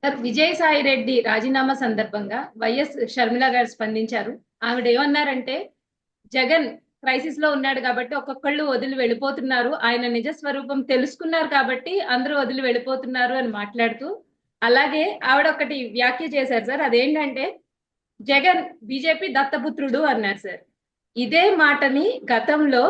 Sir Vijayasai Reddy రాజీనామా సందర్భంగా YS Sharmila గారు స్పందించారు. ఆవిడ ఏమన్నారంటే జగన్ క్రైసిస్ లో ఉన్నాడు కాబట్టి ఒక్కొక్కళ్ళు వదిలి వెళ్ళిపోతున్నారు. ఆయన నిజ స్వరూపం తెలుసుకున్నారు కాబట్టి అందరూ వదిలి వెళ్ళిపోతున్నారు అని మాట్లాడుతూ, అలాగే ఆవిడ ఒకటి వ్యాఖ్య చేశారు సార్. అదేంటంటే జగన్ బీజేపీ దత్తపుత్రుడు అన్నారు సార్. ఇదే మాటని గతంలో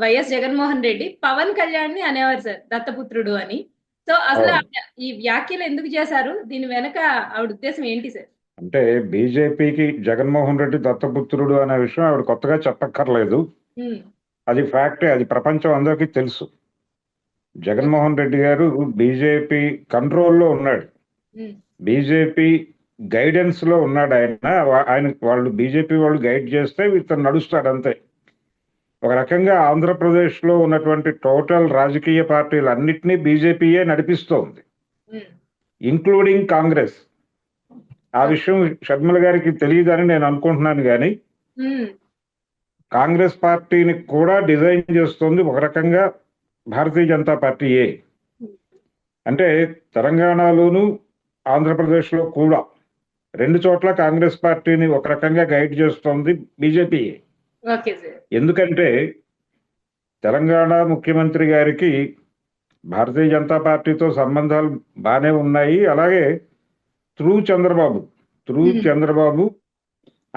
వైఎస్ జగన్మోహన్ రెడ్డి పవన్ కళ్యాణ్ ని అనేవారు సార్ దత్తపుత్రుడు అని. సో అసలు అవును. ఈ వ్యాఖ్యలు ఎందుకు చేశారు? దీని వెనక ఆవిడ ఉద్దేశం ఏంటి సార్? అంటే బీజేపీకి జగన్మోహన్ రెడ్డి దత్తపుత్రుడు అనే విషయం ఆవిడ కొత్తగా చెప్పక్కర్లేదు. ఉమ్, అది ఫ్యాక్టే, అది ప్రపంచం అందరికీ తెలుసు. జగన్మోహన్ రెడ్డి గారు బీజేపీ కంట్రోల్లో ఉన్నాడు, ఉమ్, బీజేపీ గైడెన్స్ లో ఉన్నాడు. ఆయన వాళ్ళు బీజేపీ వాళ్ళు గైడ్ చేస్తే ఇతను నడుస్తాడు అంతే. ఒక రకంగా ఆంధ్రప్రదేశ్ లో ఉన్నటువంటి టోటల్ రాజకీయ పార్టీలన్నిటినీ బీజేపీయే నడిపిస్తోంది, ఉమ్, ఇంక్లూడింగ్ కాంగ్రెస్. ఆ విషయం షర్మిల గారికి తెలియదని నేను అనుకుంటున్నాను. కానీ ఉమ్, కాంగ్రెస్ పార్టీని కూడా డిజైన్ చేస్తుంది ఒక రకంగా భారతీయ జనతా పార్టీయే. అంటే తెలంగాణలోను ఆంధ్రప్రదేశ్లో కూడా రెండు చోట్ల కాంగ్రెస్ పార్టీని ఒక రకంగా గైడ్ చేస్తోంది బీజేపీయే. Okay sir. ఎందుకంటే తెలంగాణ ముఖ్యమంత్రి గారికి భారతీయ జనతా పార్టీతో సంబంధాలు బాగానే ఉన్నాయి. అలాగే త్రూ చంద్రబాబు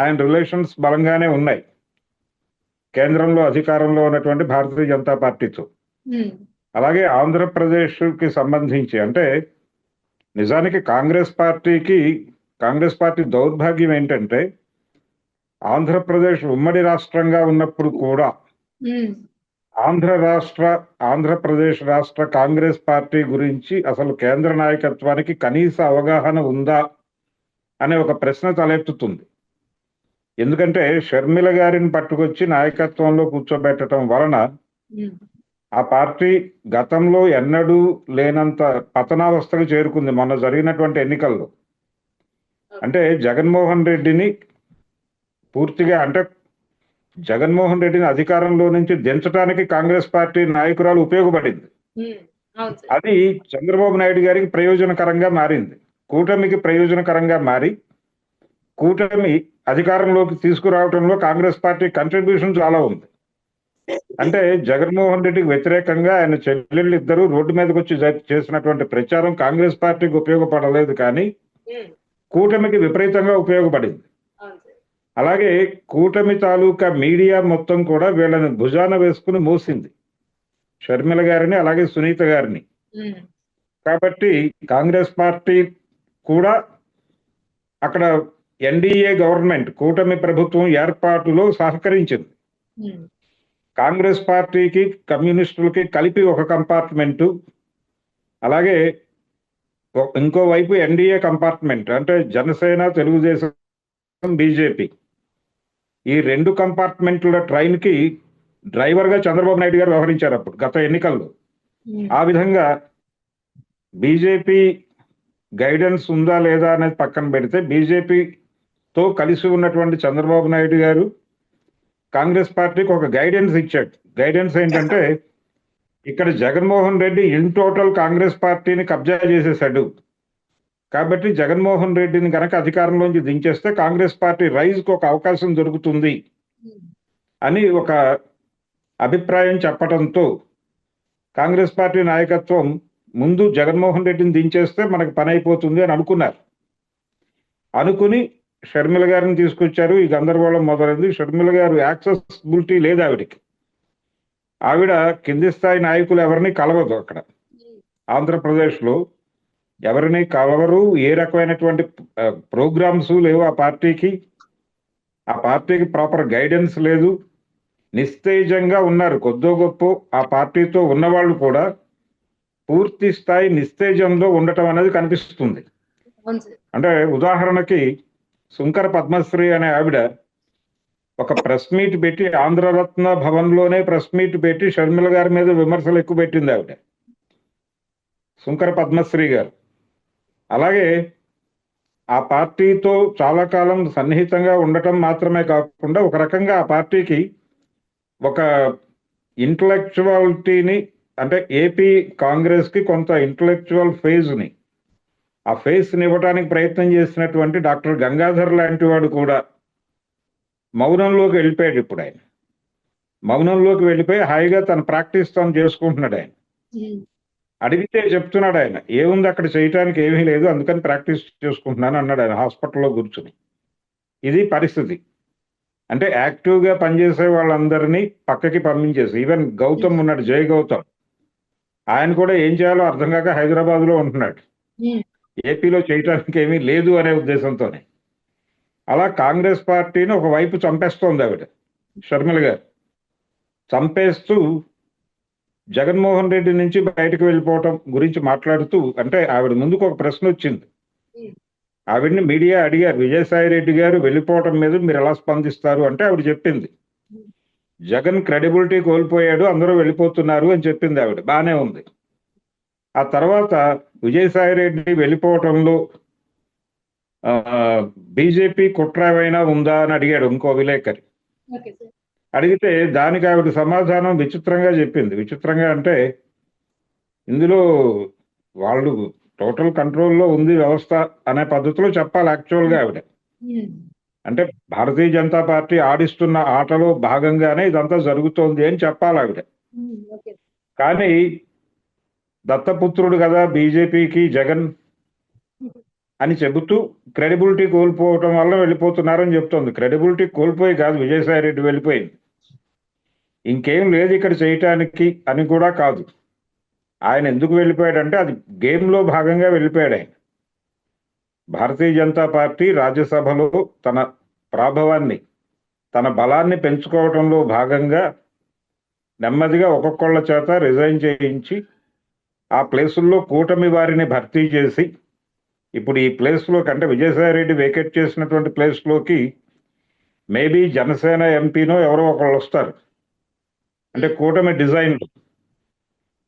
ఆయన రిలేషన్స్ బలంగానే ఉన్నాయి కేంద్రంలో అధికారంలో ఉన్నటువంటి భారతీయ జనతా పార్టీతో. ఉమ్, అలాగే ఆంధ్రప్రదేశ్కి సంబంధించి అంటే నిజానికి కాంగ్రెస్ పార్టీ దౌర్భాగ్యం ఏంటంటే ఆంధ్రప్రదేశ్ ఉమ్మడి రాష్ట్రంగా ఉన్నప్పుడు కూడా ఉమ్, ఆంధ్రప్రదేశ్ రాష్ట్ర కాంగ్రెస్ పార్టీ గురించి అసలు కేంద్ర నాయకత్వానికి కనీస అవగాహన ఉందా అనే ఒక ప్రశ్న తలెత్తుతుంది. ఎందుకంటే షర్మిల గారిని పట్టుకొచ్చి నాయకత్వంలో కూర్చోబెట్టడం వలన ఉమ్, ఆ పార్టీ గతంలో ఎన్నడూ లేనంత పతనావస్థకు చేరుకుంది మొన్న జరిగినటువంటి ఎన్నికల్లో. అంటే జగన్మోహన్ రెడ్డిని అధికారంలో నుంచి దించడానికి కాంగ్రెస్ పార్టీ నాయకురాలు ఉపయోగపడింది. ఉమ్, అవును సార్. అది చంద్రబాబు నాయుడు గారికి ప్రయోజనకరంగా మారింది, కూటమికి ప్రయోజనకరంగా మారి కూటమి అధికారంలోకి తీసుకురావడంలో కాంగ్రెస్ పార్టీ కంట్రిబ్యూషన్ చాలా ఉంది. అంటే జగన్మోహన్ రెడ్డికి వ్యతిరేకంగా ఆయన చెల్లెళ్ళు ఇద్దరు రోడ్డు మీదకి వచ్చి చేసినటువంటి ప్రచారం కాంగ్రెస్ పార్టీకి ఉపయోగపడలేదు, కానీ ఉమ్, కూటమికి విపరీతంగా ఉపయోగపడింది. అవును సార్. అలాగే కూటమి తాలూకా మీడియా మొత్తం కూడా వీళ్ళని భుజాన వేసుకుని మోసింది, షర్మిల గారిని అలాగే సునీత గారిని. ఉమ్, కాబట్టి కాంగ్రెస్ పార్టీ కూడా అక్కడ ఎన్డీఏ గవర్నమెంట్ కూటమి ప్రభుత్వం ఏర్పాటులో సహకరించింది. ఉమ్, కాంగ్రెస్ పార్టీకి కమ్యూనిస్టులకి కలిపి ఒక కంపార్ట్మెంటు, అలాగే ఇంకోవైపు ఎన్డీఏ కంపార్ట్మెంట్ అంటే జనసేన, తెలుగుదేశం, బీజేపీ, ఈ రెండు కంపార్ట్మెంట్ల ట్రైన్కి డ్రైవర్గా చంద్రబాబు నాయుడు గారు వ్యవహరించారు అప్పుడు గత ఎన్నికల్లో. ఉమ్, ఆ విధంగా బీజేపీ గైడెన్స్ ఉందా లేదా అనేది పక్కన పెడితే బీజేపీతో కలిసి ఉన్నటువంటి చంద్రబాబు నాయుడు గారు కాంగ్రెస్ పార్టీకి ఒక గైడెన్స్ ఇచ్చాడు. గైడెన్స్ ఏంటంటే ఇక్కడ జగన్మోహన్ రెడ్డి ఇన్ టోటల్ కాంగ్రెస్ పార్టీని కబ్జా చేసేసాడు, కాబట్టి జగన్మోహన్ రెడ్డిని కనుక అధికారంలోంచి దించేస్తే కాంగ్రెస్ పార్టీ రైజ్కి ఒక అవకాశం దొరుకుతుంది అని ఒక అభిప్రాయం చెప్పడంతో కాంగ్రెస్ పార్టీ నాయకత్వం ముందు జగన్మోహన్ రెడ్డిని దించేస్తే మనకు పని అయిపోతుంది అని అనుకుని షర్మిల గారిని తీసుకొచ్చారు. ఈ గందరగోళం మొదలైంది. షర్మిల గారు యాక్సెసిబిలిటీ లేదు ఆవిడ కింది స్థాయి నాయకులు ఎవరిని కలవదు. అక్కడ ఆంధ్రప్రదేశ్లో ఎవరిని కలవరు, ఏ రకమైనటువంటి ప్రోగ్రామ్స్ లేవు ఆ పార్టీకి ప్రాపర్ గైడెన్స్ లేదు, నిస్తేజంగా ఉన్నారు. కొద్దో గొప్ప ఆ పార్టీతో ఉన్నవాళ్ళు కూడా పూర్తి స్థాయి నిస్తేజంలో ఉండటం అనేది కనిపిస్తుంది. అంటే ఉదాహరణకి శుంకర పద్మశ్రీ అనే ఆవిడ ఒక ప్రెస్ మీట్ పెట్టి, ఆంధ్రరత్న భవన్లోనే ప్రెస్ మీట్ పెట్టి షర్మిల గారి మీద విమర్శలు ఎక్కువ పెట్టింది ఆవిడ, శుంకర పద్మశ్రీ గారు. అలాగే ఆ పార్టీతో చాలా కాలం సన్నిహితంగా ఉండటం మాత్రమే కాకుండా ఒక రకంగా ఆ పార్టీకి ఒక ఇంటలెక్చువాలిటీని, అంటే ఏపీ కాంగ్రెస్కి కొంత ఇంటలెక్చువల్ ఫేజ్ని ఆ ఫేస్ ఇవ్వడానికి ప్రయత్నం చేసినటువంటి డాక్టర్ గంగాధర్ లాంటి వాడు కూడా మౌనంలోకి వెళ్ళిపోయాడు. ఇప్పుడు ఆయన మౌనంలోకి వెళ్ళిపోయి హాయిగా తన ప్రాక్టీస్ తాను చేసుకుంటున్నాడు. ఆయన అడిగితే చెప్తున్నాడు, ఆయన ఏముంది అక్కడ చేయటానికి ఏమీ లేదు, అందుకని ప్రాక్టీస్ చేసుకుంటున్నాను అన్నాడు ఆయన హాస్పిటల్లో కూర్చుని. ఇది పరిస్థితి. అంటే యాక్టివ్గా పనిచేసే వాళ్ళందరినీ పక్కకి పంపించేసి, ఈవెన్ గౌతమ్ ఉన్నాడు, జై గౌతమ్, ఆయన కూడా ఏం చేయాలో అర్థం కాక హైదరాబాద్లో ఉంటున్నాడు. ఏపీలో చేయటానికి ఏమీ లేదు అనే ఉద్దేశంతోనే. అలా కాంగ్రెస్ పార్టీని ఒకవైపు చంపేస్తోంది ఆవిడ షర్మిల గారు. చంపేస్తూ జగన్మోహన్ రెడ్డి నుంచి బయటకు వెళ్ళిపోవటం గురించి మాట్లాడుతూ, అంటే ఆవిడ ముందుకు ఒక ప్రశ్న వచ్చింది. ఆవిడ్ని మీడియా అడిగారు, విజయసాయి రెడ్డి గారు వెళ్ళిపోవటం మీద మీరు ఎలా స్పందిస్తారు అంటే ఆవిడ చెప్పింది, జగన్ క్రెడిబిలిటీ కోల్పోయాడు, అందరూ వెళ్ళిపోతున్నారు అని చెప్పింది ఆవిడ. బాగానే ఉంది. ఆ తర్వాత విజయసాయి రెడ్డి వెళ్ళిపోవటంలో బీజేపీ కుట్ర ఏమైనా ఉందా అని అడిగాడు ఇంకో విలేకరి. అడిగితే దానికి ఆవిడ సమాధానం విచిత్రంగా చెప్పింది. విచిత్రంగా అంటే, ఇందులో వాళ్ళు టోటల్ కంట్రోల్లో ఉంది వ్యవస్థ అనే పద్ధతిలో చెప్పాలి యాక్చువల్గా ఆవిడ. అంటే భారతీయ జనతా పార్టీ ఆడిస్తున్న ఆటలో భాగంగానే ఇదంతా జరుగుతోంది అని చెప్పాలి ఆవిడ. కానీ దత్తపుత్రుడు కదా బీజేపీకి జగన్ అని చెబుతూ క్రెడిబిలిటీ కోల్పోవటం వల్ల వెళ్ళిపోతున్నారని చెప్తోంది. క్రెడిబిలిటీ కోల్పోయి కాదు విజయసాయి రెడ్డి వెళ్ళిపోయింది, ఇంకేం లేదు ఇక్కడ చేయటానికి అని కూడా కాదు. ఆయన ఎందుకు వెళ్ళిపోయాడంటే అది గేమ్లో భాగంగా వెళ్ళిపోయాడు ఆయన. భారతీయ జనతా పార్టీ రాజ్యసభలో తన ప్రాభవాన్ని, తన బలాన్ని పెంచుకోవడంలో భాగంగా నెమ్మదిగా ఒక్కొక్కళ్ళ చేత రిజైన్ చేయించి ఆ ప్లేసుల్లో కూటమి వారిని భర్తీ చేసి, ఇప్పుడు ఈ ప్లేస్లోకి, అంటే విజయసాయి రెడ్డి వేకెట్ చేసినటువంటి ప్లేస్లోకి మేబీ జనసేన ఎంపీనో ఎవరో ఒకళ్ళు వస్తారు. అంటే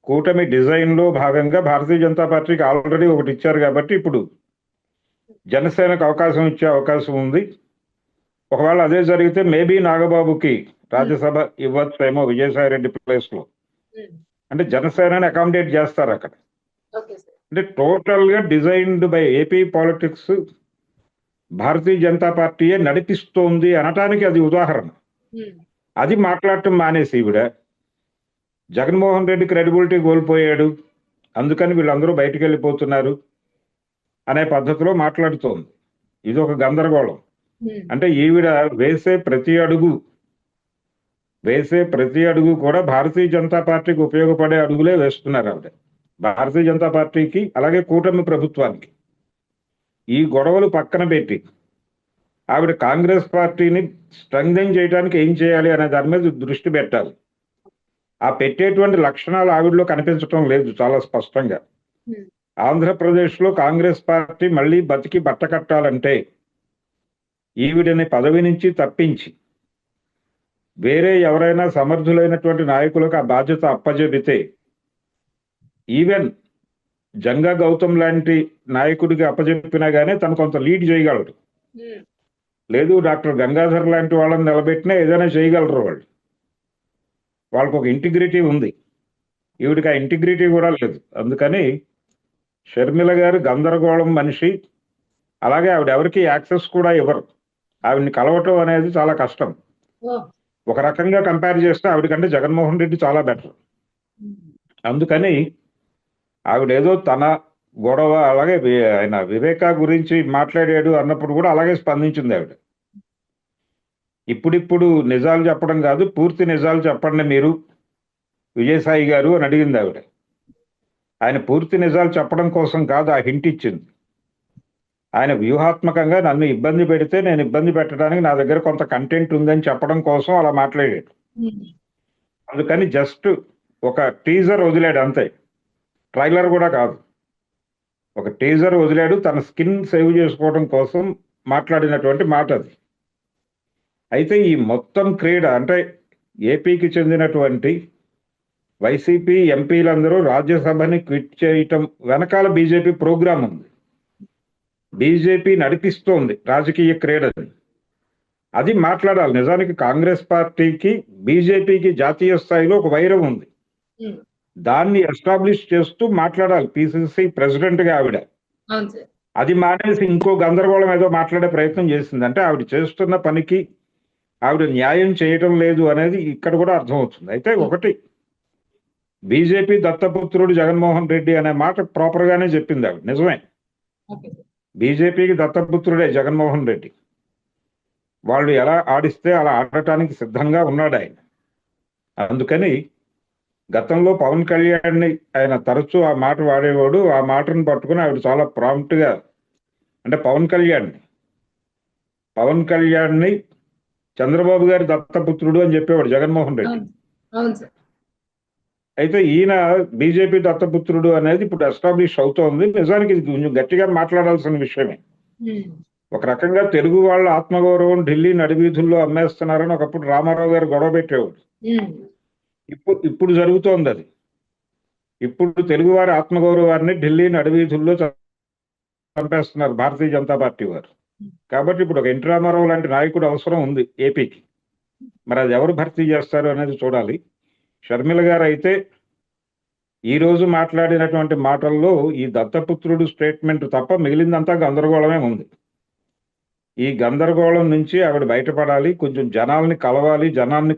కూటమి డిజైన్లో భాగంగా భారతీయ జనతా పార్టీకి ఆల్రెడీ ఒకటి ఇచ్చారు కాబట్టి ఇప్పుడు జనసేనకు అవకాశం ఇచ్చే అవకాశం ఉంది. ఒకవేళ అదే జరిగితే మేబీ నాగబాబుకి రాజ్యసభ ఇవ్వచ్చేమో విజయసాయి రెడ్డి ప్లేస్లో. అంటే జనసేనని అకామిడేట్ చేస్తారు అక్కడ. అంటే టోటల్గా designed by AP politics Bharatiya Janata పార్టీయే నడిపిస్తోంది అనటానికి అది ఉదాహరణ. అది మాట్లాడటం మానేసి ఈవిడ జగన్మోహన్ రెడ్డి క్రెడిబిలిటీ కోల్పోయాడు, అందుకని వీళ్ళందరూ బయటకు వెళ్ళిపోతున్నారు అనే పద్ధతిలో మాట్లాడుతోంది. ఇది ఒక గందరగోళం. అంటే ఈవిడ వేసే ప్రతి అడుగు కూడా భారతీయ జనతా పార్టీకి ఉపయోగపడే అడుగులే వేస్తున్నారు ఆవిడ. భారతీయ జనతా పార్టీకి అలాగే కూటమి ప్రభుత్వానికి. ఈ గొడవలు పక్కన పెట్టి ఆవిడ కాంగ్రెస్ పార్టీని స్ట్రెంగ్థెన్ చేయడానికి ఏం చేయాలి అనే దాని మీద దృష్టి పెట్టాలి. ఆ పెట్టేటువంటి లక్షణాలు ఆవిడలో కనిపించడం లేదు చాలా స్పష్టంగా. ఆంధ్రప్రదేశ్లో కాంగ్రెస్ పార్టీ మళ్ళీ బతికి బట్ట కట్టాలంటే ఈవిడని పదవి నుంచి తప్పించి వేరే ఎవరైనా సమర్థులైనటువంటి నాయకులకు ఆ బాధ్యత అప్పజెబితే, ఈవెన్ జంగా గౌతమ్ లాంటి నాయకుడికి అప్పజెప్పినా గానీ తను కొంత లీడ్ చేయగలరు. లేదు డాక్టర్ గంగాధర్ లాంటి వాళ్ళని నిలబెట్టినా ఏదైనా చేయగలరు వాళ్ళు. వాళ్ళకు ఒక ఇంటిగ్రిటీ ఉంది. ఈవిడికి ఆ ఇంటిగ్రిటీ కూడా లేదు. అందుకని షర్మిల గారు గందరగోళం మనిషి. అలాగే ఆవిడ ఎవరికి యాక్సెస్ కూడా ఇవ్వరు. ఆవిడ్ని కలవటం అనేది చాలా కష్టం. ఒక రకంగా కంపేర్ చేస్తే ఆవిడకంటే జగన్మోహన్ రెడ్డి చాలా బెటర్. అందుకని ఆవిడేదో తన గొడవ, అలాగే ఆయన వివేకా గురించి మాట్లాడాడు అన్నప్పుడు కూడా అలాగే స్పందించింది ఆవిడ. ఇప్పుడిప్పుడు నిజాలు చెప్పడం కాదు, పూర్తి నిజాలు చెప్పండి మీరు విజయసాయి గారు అని అడిగింది ఆవిడ. ఆయన పూర్తి నిజాలు చెప్పడం కోసం కాదు ఆ హింట్ ఇచ్చింది. ఆయన వ్యూహాత్మకంగా నన్ను ఇబ్బంది పెడితే నేను ఇబ్బంది పెట్టడానికి నా దగ్గర కొంత కంటెంట్ ఉందని చెప్పడం కోసం అలా మాట్లాడాడు. అందుకని జస్ట్ ఒక టీజర్ వదిలాడు అంతే, ట్రైలర్ కూడా కాదు. ఒక టీజర్ వదిలాడు, తన స్కిన్ సేవ్ చేసుకోవడం కోసం మాట్లాడినటువంటి మాట అది. అయితే ఈ మొత్తం క్రీడ, అంటే ఏపీకి చెందినటువంటి వైసీపీ ఎంపీలందరూ రాజ్యసభని క్విట్ చేయటం వెనకాల బీజేపీ ప్రోగ్రాం ఉంది. బీజేపీ నడిపిస్తోంది రాజకీయ క్రీడని. అది మాట్లాడాలి. నిజానికి కాంగ్రెస్ పార్టీకి బీజేపీకి జాతీయ స్థాయిలో ఒక వైరం ఉంది. దాన్ని ఎస్టాబ్లిష్ చేస్తూ మాట్లాడాలి పిసిసి ప్రెసిడెంట్గా ఆవిడ. అవును సార్. అది మానేసి ఇంకో గందరగోళం ఏదో మాట్లాడే ప్రయత్నం చేసింది. అంటే ఆవిడ చేస్తున్న పనికి ఆవిడ న్యాయం చేయటం లేదు అనేది ఇక్కడ కూడా అర్థమవుతుంది. అయితే ఒకటి, బీజేపీ దత్తపుత్రుడు జగన్మోహన్ రెడ్డి అనే మాట ప్రాపర్ గానే చెప్పింది ఆవిడ, నిజమే. Okay sir. బీజేపీకి దత్తపుత్రుడే జగన్మోహన్ రెడ్డి. వాళ్ళు ఎలా ఆడిస్తే అలా ఆడటానికి సిద్ధంగా ఉన్నాడు ఆయన. అందుకని గతంలో పవన్ కళ్యాణ్ని ఆయన తరచూ ఆ మాట వాడేవాడు. ఆ మాటను పట్టుకుని ఆవిడ చాలా ప్రాంప్ట్ గా, అంటే పవన్ కళ్యాణ్ని చంద్రబాబు గారి దత్తపుత్రుడు అని చెప్పేవాడు జగన్మోహన్ రెడ్డి. అవును. అవును సార్. అయితే ఈయన బీజేపీ దత్తపుత్రుడు అనేది ఇప్పుడు ఎస్టాబ్లిష్ అవుతోంది. నిజానికి ఇది కొంచెం గట్టిగా మాట్లాడాల్సిన విషయమే. ఒక రకంగా తెలుగు వాళ్ళ ఆత్మగౌరవం ఢిల్లీ నడివీధుల్లో అమ్మేస్తున్నారని ఒకప్పుడు రామారావు గారు గొడవ పెట్టేవాడు. ఇప్పుడు జరుగుతోంది అది. ఇప్పుడు తెలుగు వారి ఆత్మగౌరవాన్ని ఢిల్లీ నడివీధుల్లో చంపేస్తున్నారు భారతీయ జనతా పార్టీ వారు. కాబట్టి ఇప్పుడు ఒక ఎన్టీ రామారావు లాంటి నాయకుడు అవసరం ఉంది ఏపీకి. మరి అది ఎవరు భర్తీ చేస్తారు అనేది చూడాలి. షర్మిల గారు అయితే ఈ రోజు మాట్లాడినటువంటి మాటల్లో ఈ దత్తపుత్రుడు స్టేట్మెంట్ తప్ప మిగిలిందంతా గందరగోళమే ఉంది. ఈ గందరగోళం నుంచి ఆవిడ బయటపడాలి, కొంచెం జనాల్ని కలవాలి, జనాల్ని